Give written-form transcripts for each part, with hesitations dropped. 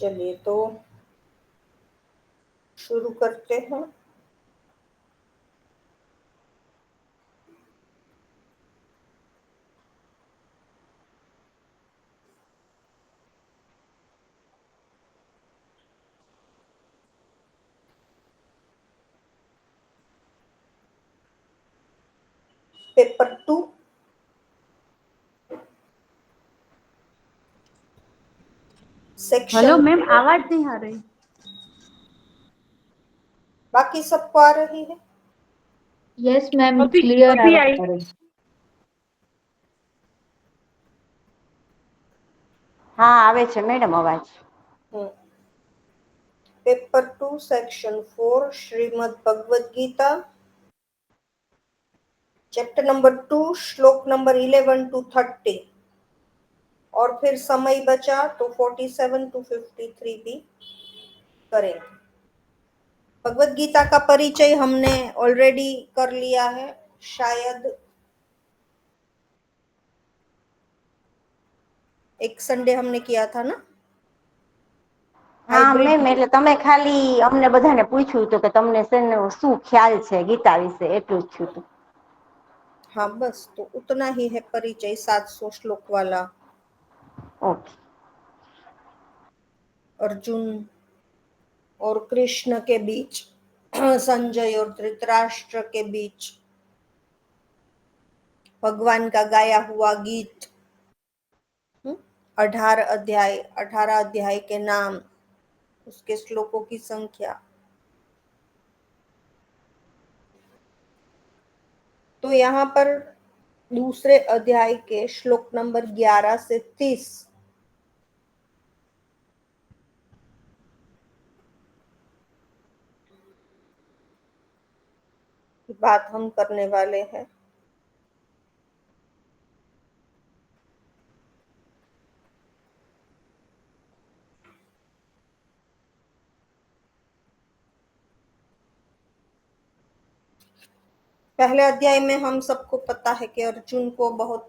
चलिए तो शुरू करते हैं। Paper 2 section. हेलो मैम, आवाज नहीं आ रही। बाकी सबको आ रही है? यस मैम, अभी क्लियर आई। आ रही। हाँ आवे छे मैडम अवाज। Paper 2 section 4 Shrimad Bhagavad Gita chapter number 2 श्लोक नंबर 11 to 30 और फिर समय बचा तो 47 to 53 भी करेंगे। भगवद गीता का परिचय हमने ऑलरेडी कर लिया है, शायद एक संडे हमने किया था ना। हाँ मैम, એટલે તમે ખાલી અમને બધાને પૂછ્યું હતું કે તમને શું ખ્યાલ છે ગીતા વિશે, એટલું જ થયું હતું। हाँ बस तो उतना ही है परिचय 700 श्लोक वाला। ओके। अर्जुन और कृष्ण के बीच, संजय और धृतराष्ट्र के बीच भगवान का गाया हुआ गीत, 18 अध्याय, 18 अध्याय के नाम, उसके श्लोकों की संख्या। तो यहाँ पर दूसरे अध्याय के श्लोक नंबर 11 से 30 की बात हम करने वाले हैं। पहले अध्याय में हम सबको पता है कि अर्जुन को बहुत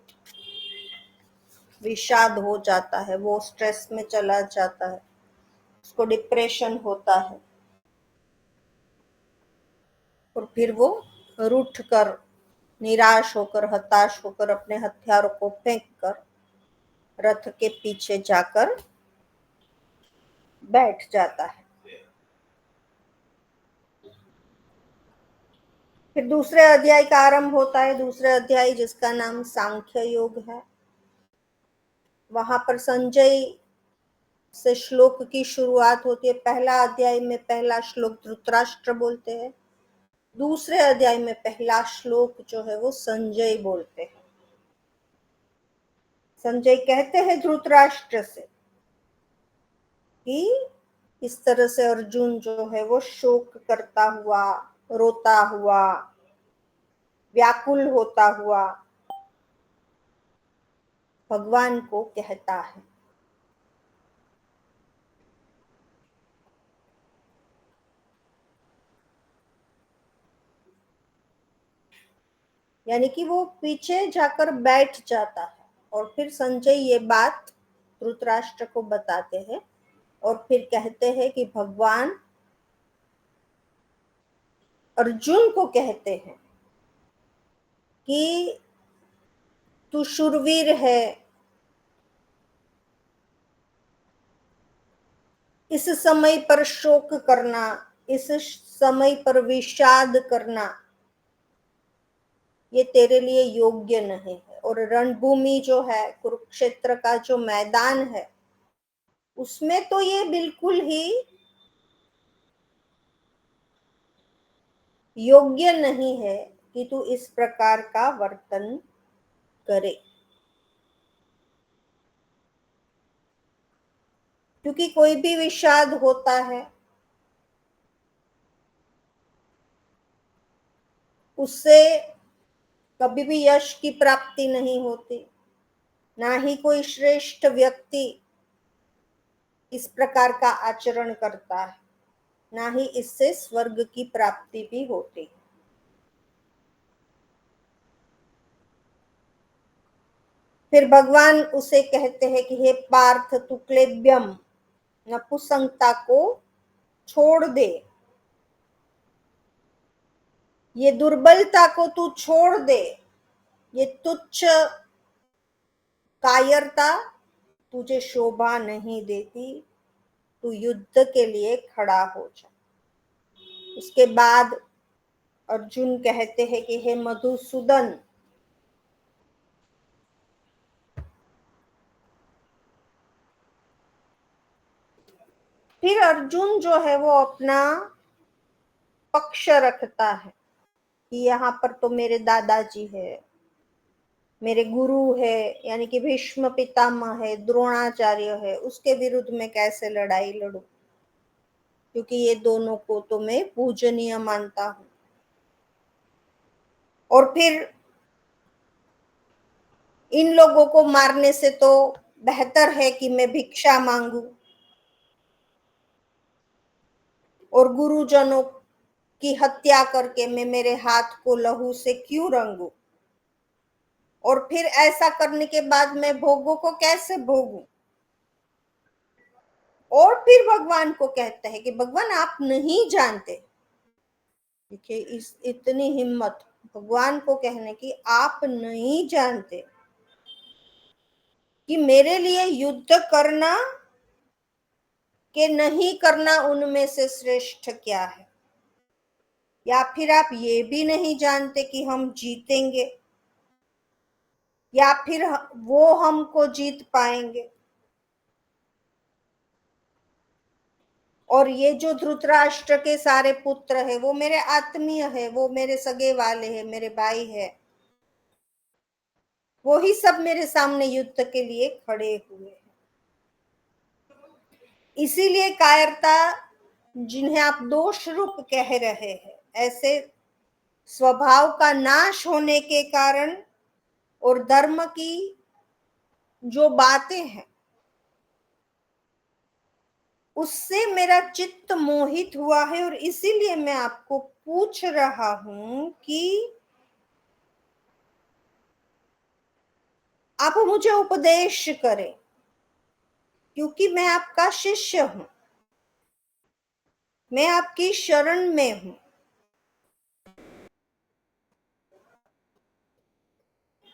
विषाद हो जाता है, वो स्ट्रेस में चला जाता है, उसको डिप्रेशन होता है और फिर वो रूठ कर, निराश होकर, हताश होकर अपने हथियारों को फेंक कर रथ के पीछे जाकर बैठ जाता है। फिर दूसरे अध्याय का आरंभ होता है। दूसरे अध्याय जिसका नाम सांख्य योग है, वहां पर संजय से श्लोक की शुरुआत होती है। पहला अध्याय में पहला श्लोक धृतराष्ट्र बोलते हैं, दूसरे अध्याय में पहला श्लोक जो है वो संजय बोलते हैं। संजय कहते हैं धृतराष्ट्र से कि इस तरह से अर्जुन जो है वो शोक करता हुआ, रोता हुआ, व्याकुल होता हुआ भगवान को कहता है। यानी कि वो पीछे जाकर बैठ जाता है और फिर संजय ये बात धृतराष्ट्र को बताते हैं और फिर कहते हैं कि भगवान अर्जुन को कहते हैं कि तू शूरवीर है, इस समय पर शोक करना, इस समय पर विषाद करना ये तेरे लिए योग्य नहीं है। और रणभूमि जो है, कुरुक्षेत्र का जो मैदान है, उसमें तो ये बिल्कुल ही योग्य नहीं है कि तू इस प्रकार का वर्तन करे, क्योंकि कोई भी विषाद होता है उससे कभी भी यश की प्राप्ति नहीं होती, ना ही कोई श्रेष्ठ व्यक्ति इस प्रकार का आचरण करता है, ना ही इससे स्वर्ग की प्राप्ति भी होती है। फिर भगवान उसे कहते हैं कि हे पार्थ तु क्लेब्यम, नपुंसकता को छोड़ दे, ये दुर्बलता को तू छोड़ दे, ये तुच्छ कायरता तुझे शोभा नहीं देती, तू युद्ध के लिए खड़ा हो जा। उसके बाद अर्जुन कहते हैं कि हे मधुसूदन, फिर अर्जुन जो है वो अपना पक्ष रखता है कि यहाँ पर तो मेरे दादाजी है, मेरे गुरु है, यानी कि भीष्म पितामह है, द्रोणाचार्य है, उसके विरुद्ध में कैसे लड़ाई लड़ूं, क्योंकि ये दोनों को तो मैं पूजनीय मानता हूं। और फिर इन लोगों को मारने से तो बेहतर है कि मैं भिक्षा मांगू और गुरुजनों की हत्या करके मैं मेरे हाथ को लहू से क्यों रंगू, और फिर ऐसा करने के बाद मैं भोगों को कैसे भोगूं। और फिर भगवान को कहते हैं कि भगवान आप नहीं जानते, देखिए इस इतनी हिम्मत भगवान को कहने की, आप नहीं जानते कि मेरे लिए युद्ध करना कि नहीं करना उनमें से श्रेष्ठ क्या है, या फिर आप ये भी नहीं जानते कि हम जीतेंगे या फिर वो हमको जीत पाएंगे। और ये जो धृतराष्ट्र के सारे पुत्र है वो मेरे आत्मीय है, वो मेरे सगे वाले हैं, मेरे भाई है, वो ही सब मेरे सामने युद्ध के लिए खड़े हुए हैं। इसीलिए कायरता जिन्हें आप दोष रूप कह रहे हैं, ऐसे स्वभाव का नाश होने के कारण और धर्म की जो बातें हैं उससे मेरा चित्त मोहित हुआ है, और इसीलिए मैं आपको पूछ रहा हूं कि आप मुझे उपदेश करें, क्योंकि मैं आपका शिष्य हूं, मैं आपकी शरण में हूं।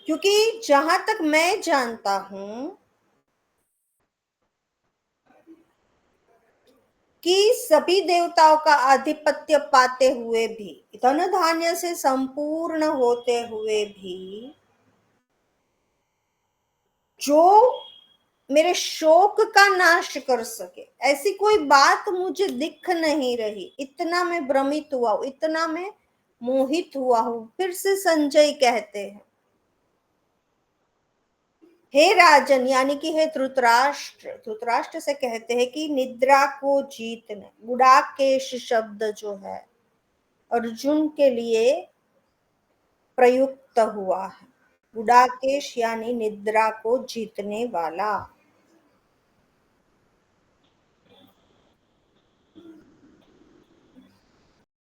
क्योंकि जहां तक मैं जानता हूं कि सभी देवताओं का आधिपत्य पाते हुए भी, धन धान्य से संपूर्ण होते हुए भी, जो मेरे शोक का नाश कर सके ऐसी कोई बात मुझे दिख नहीं रही। इतना मैं भ्रमित हुआ हूं, इतना मैं मोहित हुआ हूं। फिर से संजय कहते हैं, हे राजन, यानी कि हे धृतराष्ट्र, धृतराष्ट्र से कहते हैं कि निद्रा को जीतने, गुडाकेश शब्द जो है अर्जुन के लिए प्रयुक्त हुआ है। गुडाकेश यानी निद्रा को जीतने वाला।